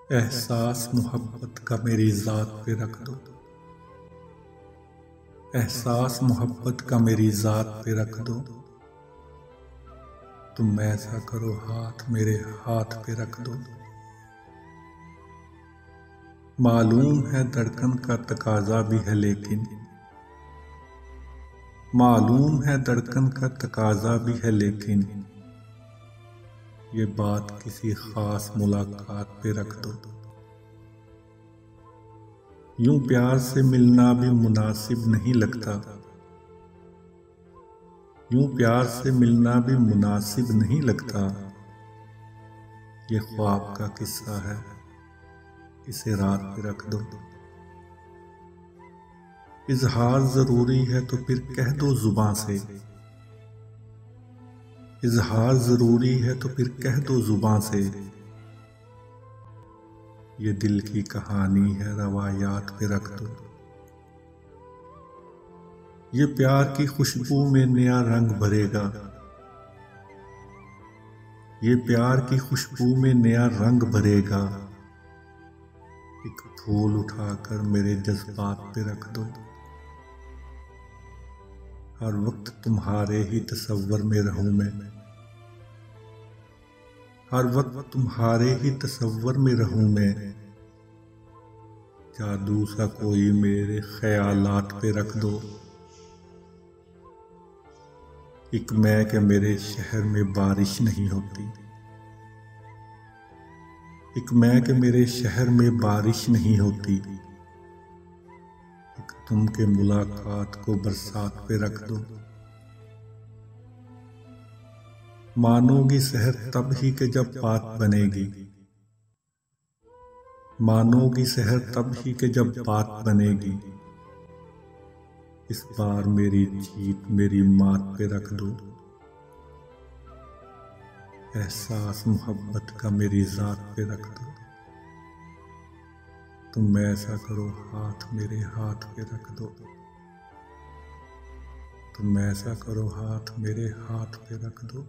एहसास मोहब्बत का मेरी ज़ात पे रख दो। एहसास मोहब्बत का मेरी ज़ात पे रख दो। तुम ऐसा करो हाथ मेरे हाथ पे रख दो। मालूम है धड़कन का तकाजा भी है लेकिन मालूम है धड़कन का तकाजा भी है लेकिन ये बात किसी खास मुलाकात पे रख दो। यूं प्यार से मिलना भी मुनासिब नहीं लगता। यूं प्यार से मिलना भी मुनासिब नहीं लगता। ये ख्वाब का किस्सा है, इसे रात पे रख दो। इजहार जरूरी है तो फिर कह दो जुबां से। इजहार जरूरी है तो फिर कह दो जुबां से। ये दिल की कहानी है रवायात पे रख दो। ये प्यार की खुशबू में नया रंग भरेगा। ये प्यार की खुशबू में नया रंग भरेगा। एक फूल उठाकर मेरे जज्बात पे रख दो। हर वक्त तुम्हारे ही तसव्वुर में रहूं मैं। हर वक्त तुम्हारे ही तसव्वुर में रहूं मैं। जादू सा कोई मेरे ख्यालात पे रख दो। एक मैं के मेरे शहर में बारिश नहीं होती। एक मैं के मेरे शहर में बारिश नहीं होती। एक तुम के मुलाकात को बरसात पे रख दो। मानोगी सहर तब ही के जब बात बनेगी। मानोगी सहर तब ही के जब बात बनेगी। इस बार मेरी जीत मेरी मात पे रख दो। एहसास मोहब्बत का मेरी ज़ात पे रख दो। तुम ऐसा करो हाथ मेरे हाथ पे रख दो। तुम ऐसा करो हाथ मेरे हाथ पे रख दो।